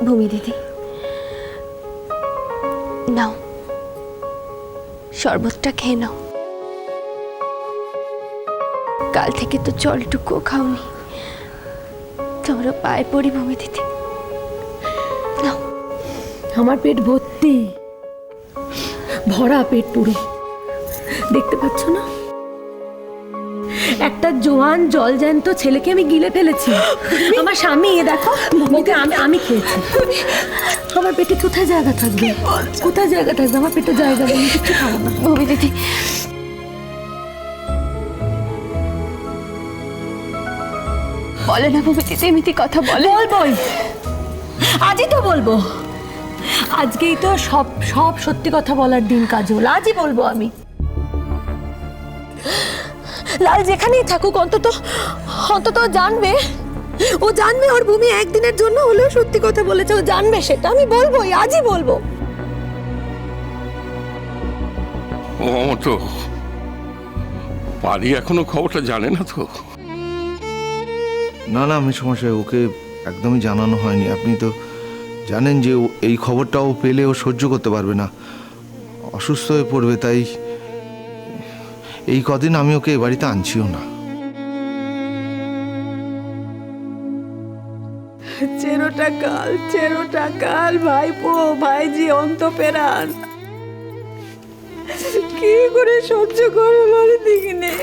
ভূমি দিদি, নাও শরবতটা খেয়ে নাও। কাল থেকে তো জলটুকুও খাওনি। তোমরা পায়ে পড়ি ভূমি দিদি, নাও। আমার পেট ভর্তি, ভরা পেট পুরো, দেখতে পাচ্ছ না? একটা জোয়ান জল জ্যান্ত ছেলেকে আমি গিলে ফেলেছি। আমার স্বামী এ দেখো, ওকে আমি খেয়েছি। আমার পেটে কোথায় জায়গা থাকবে? কোথায় জায়গা থাকবে? আমার পেটে জায়গা নেই, আমি কিছু খাবো না। ভূমি দিদি, বলে না ভূমি দিদি, এমনি কথা বলে। বলবোই, আজই তো বলবো। আজকেই তো সব সব সত্যি কথা বলার দিন কাজল, আজই বলবো আমি। লাল যেখানেই থাকুক অন্তত অন্তত জানবে, ও জানবে ওর ভূমি একদিনের জন্য হলেও সত্যি কথা বলেছে, ও জানবে সেটা। আমি বলবোই, আজই বলবো। ও তো পারি এখনো খবরটা জানে না তো? না না, আমি সমস্যা, ওকে একদমই জানানো হয়নি। আপনি তো জানেন যে এই খবরটাও পেলে ও সহ্য করতে পারবে না, অসুস্থ হয়ে পড়বে। তাই এই কদিন আমি ওকে এ বাড়িতে আনছিও না। চেরোটা কাল ভাইপো ভাইজি অন্ত পেরান কি করে সহ্য করে বলে দিকিনে।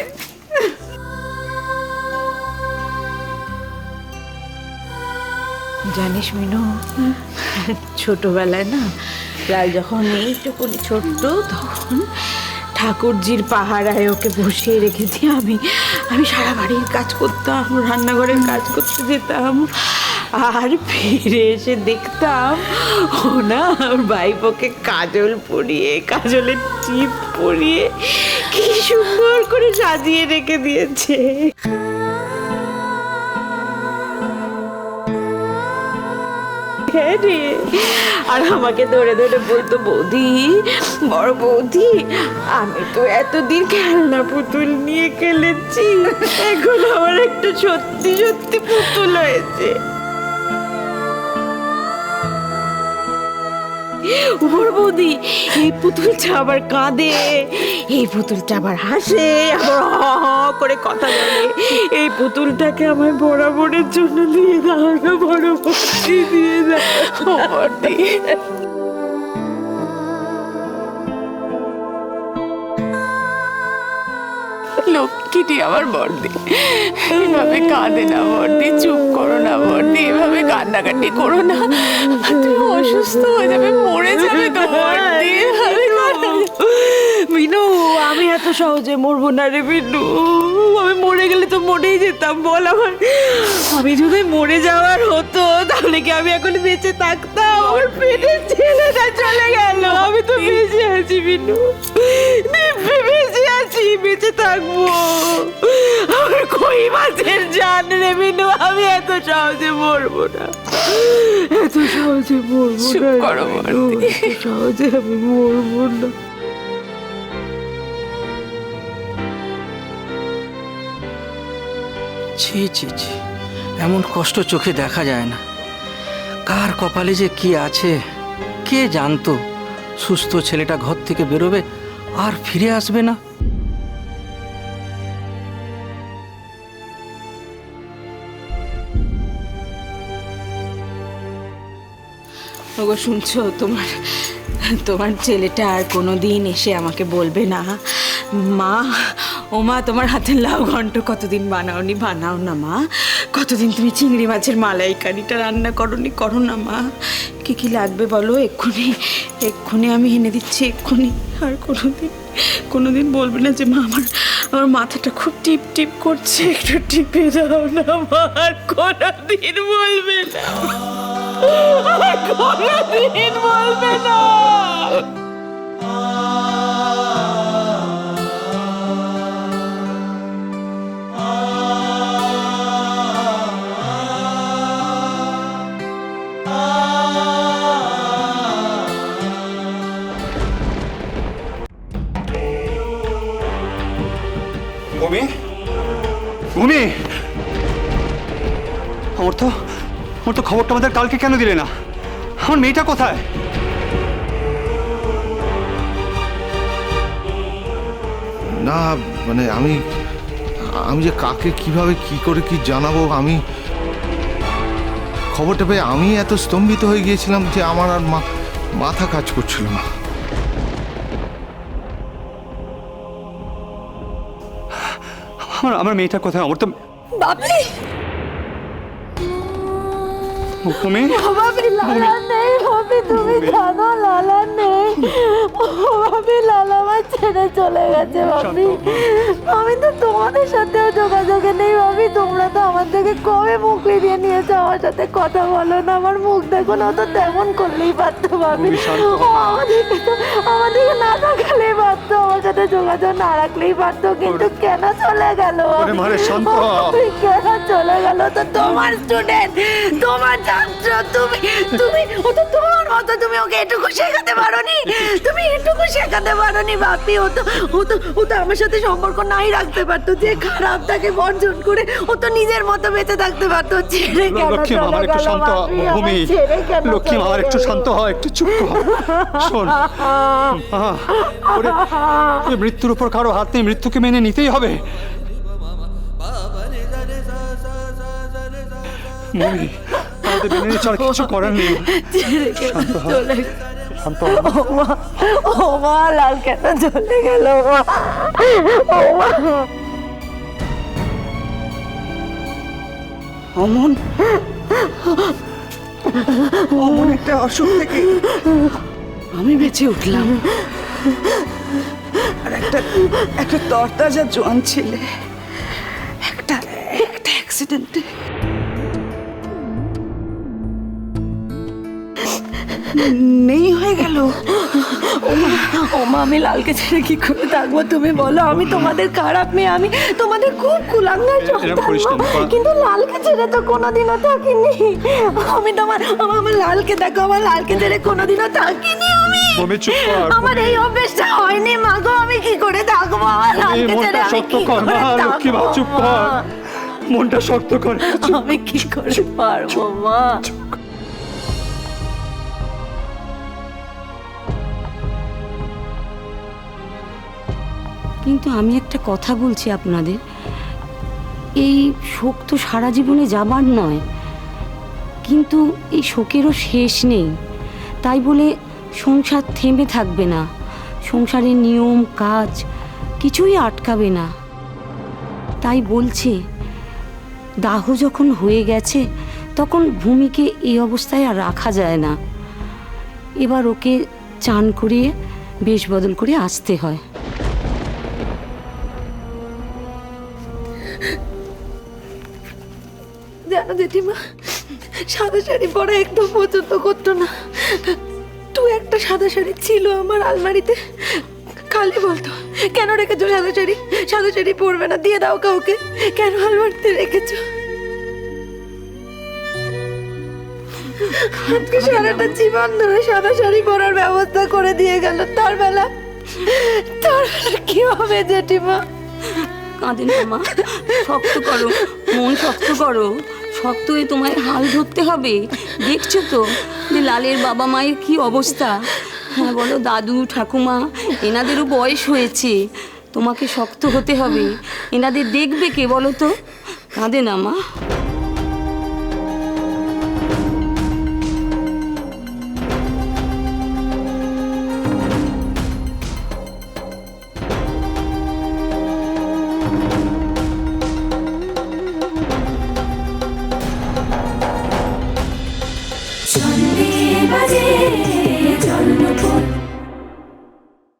জানিস মিনু, ছোটবেলায় না লাল যখন এইটুকুনি ছোট্ট, তখন ঠাকুরজির পাহারায় ওকে বসিয়ে রেখেছি। আমি সারা বাড়ির কাজ করতাম, রান্নাঘরের কাজ করতে যেতাম, আর ফিরে এসে দেখতাম ও না ওর ভাইপোকে কাজল পরিয়ে, কাজলের টিপ পরিয়ে কি সুন্দর করে সাজিয়ে রেখে দিয়েছে। আর আমাকে ধরে ধরে বলতো, বৌদি, বড় বৌদি, আমি তো এতদিন খেলনা পুতুল নিয়ে খেলেছি, এখন আমার একটা সত্যি সত্যি পুতুল হয়েছে। বড় বৌদি, এই পুতুলটা আবার কাঁদে, এই পুতুলটা আবার হাসে, আবার হ হ করে কথা বলে। এই পুতুলটাকে আমায় বরাবরের জন্য দিয়ে দাও না বড় বৌদি, দিয়ে দাও বৌদি। লক্ষ্মীটি আমার বর্দি, এভাবে কাঁদে না বর্দি, চুপ করো না বর্দি, এভাবে কান্নাকাটি করো না, তুমি অসুস্থ হয়ে যাবে, মরে যাবে তো বর্দি। মিনু, আমি এত সহজে মরবো না রে মিনু, আমি মরে গেলে তো মরেই যেতাম। বল, আমি যদি মরে যাওয়ার হতো তাহলে কি আমি এখন বেঁচে থাকতাম? আমার পেটের ছেলেটা চলে গেল, আমি তো বেঁচে আছি মিনু, বেঁচে আছি, বেঁচে থাকবো। আমার কই মাছের জান রে মিনু, আমি এত সহজে মরবো না, এত সহজে মরবো চুপ না, করো বর্দি। এত সহজে আমি মরবো না। ছি ছি ছি, এমন কষ্ট চোখে দেখা যায় না। কার কপালে যে কি আছে কে জানতো? সুস্থ ছেলেটা ঘর থেকে বেরোবে আর ফিরে আসবে না। ওগো, শুনছো? তোমার ছেলেটা আর কোনোদিন এসে আমাকে বলবে না, মা, ও মা, তোমার হাতের লাউ ঘন্ট কতদিন বানাওনি, বানাও না মা, কতদিন তুমি চিংড়ি মাছের মালাইকারিটা রান্না করোনি, করো না মা, কি কি লাগবে বলো, এক্ষুনি আমি এনে দিচ্ছি, এক্ষুনি। আর কোনোদিন বলবে না যে মা, আমার মাথাটা খুব টিপ টিপ করছে, একটু টিপে দাও না মা, আর কোনোদিন বলবে না, আর কোনোদিন বলবে না। ভূমি, আমার তো খবরটা আমাদের কালকে কেন দিলে না? আমার মেয়েটা কোথায়? না মানে আমি যে কাকে কিভাবে কি করে কি জানাবো, আমি খবরটা পেয়ে আমি এত স্তম্ভিত হয়ে গিয়েছিলাম যে আমার আর মাথা কাজ করছিল না। আমার মেয়েটা কোথায়? আমার তো বাবলি ভূমি, ভাবি লালা নেই, ভাবি তুমি জানো লালা নেই। ভাবি লালা আমার ছেড়ে চলে গেছে ভাবি। আমি তো তোমাদের সাথেও যোগাযোগে নেই ভাবি। তোমরা তো আমার থেকে কবে মুখ ফিরিয়ে নিয়েছো, আমার সাথে কথা বলো না। আমার মুখ দেখো না, তো তেমন করলেই পারতো ভাবি। আমাদেরকে না দেখালেই পারতো, আমার সাথে যোগাযোগ না রাখলেই পারতো। কিন্তু কেন চলে গেল? কেন চলে গেল? তো তোমার স্টুডেন্ট, তোমার ছাত্র, তুমি ও তো তোমার মতো, তুমি ওকে এটুকু শেখাতে পারোনি? তুমি এটুকু শেখাতে পারোনি বাপি? ও তো আমার সাথে সম্পর্ক নাই রাখতে পারতো। যে খারাপ তাকে বর্জন করে ও তো নিজের মতো বেঁচে থাকতে পারতো। ছেড়ে কেন লক্ষ্মী মা, আমার একটু শান্ত হ। ভূমি, লক্ষ্মী মা, আমার একটু শান্ত হয়, একটু চুপ কর। শোন, মৃত্যুর উপর কারো হাত নেই, মৃত্যুকে মেনে নিতেই হবে। ভূমি, আমাদের মেনে নিতে আর কিছু করার নেই। শান্ত হ। ও মা, লাল কেন চলে গেল? ও মা, অমন অমন একটা অসুখ থেকে আমি বেঁচে উঠলাম, আর একটা তরতাজা জোয়ান ছেলে একটা অ্যাক্সিডেন্টে নেই হয়ে গেল। ও মা, আমি লালকে ছেড়ে কি করে থাকবো তুমি বলো? আমি তোমাদের খারাপ মেয়ে, আমি তোমাদের খুব কুলাঙ্গার সন্তান, কিন্তু লালকে ছেড়ে তো কোনোদিনও থাকিনি আমি। আমার লালকে দেখো, আমার লালকে ছেড়ে কোনোদিনও থাকিনি আমি। আমার এই অভ্যেসটা হয়নি মা গো। আমি কি করে থাকবো আমার লালকে ছেড়ে? আমি কি করে থাকবো? মনটা শক্ত কর। আমি কি করে পারবো মা? কিন্তু আমি একটা কথা বলছি আপনাদের, এই শোক তো সারা জীবনে যাবার নয়, কিন্তু এই শোকেরও শেষ নেই। তাই বলে সংসার থেমে থাকবে না, সংসারের নিয়ম কাজ কিছুই আটকাবে না। তাই বলছে দাহ যখন হয়ে গেছে তখন ভূমিকে এই অবস্থায় আর রাখা যায় না। এবার ওকে চান করিয়ে বেশ বদল করে আসতে হয়। জানো জেঠিমা, সাদা শাড়ি পরা একদম পছন্দ করতো না। তুই একটা সাদা শাড়ি ছিল আমার আলমারিতে, খালি বলতো কেন রেখেছো সাদা শাড়ি? সাদা শাড়ি পরবে না, দিয়ে দাও কাউকে। কেন আলমারিতে রেখেছো? আজকে সারাটা জীবন ধরে সাদা শাড়ি পরার ব্যবস্থা করে দিয়ে গেল, তার বেলা কি হবে জেঠিমা? কাঁদে না মা, শক্ত করো, মন শক্ত করো। শক্ত হয়ে তোমায় হাল ধরতে হবে। দেখছো তো যে লালের বাবা মায়ের কি অবস্থা। হ্যাঁ বলো, দাদু ঠাকুমা এনাদেরও বয়স হয়েছে। তোমাকে শক্ত হতে হবে, এনাদের দেখবে কে বলো তো? কাঁদে না মা।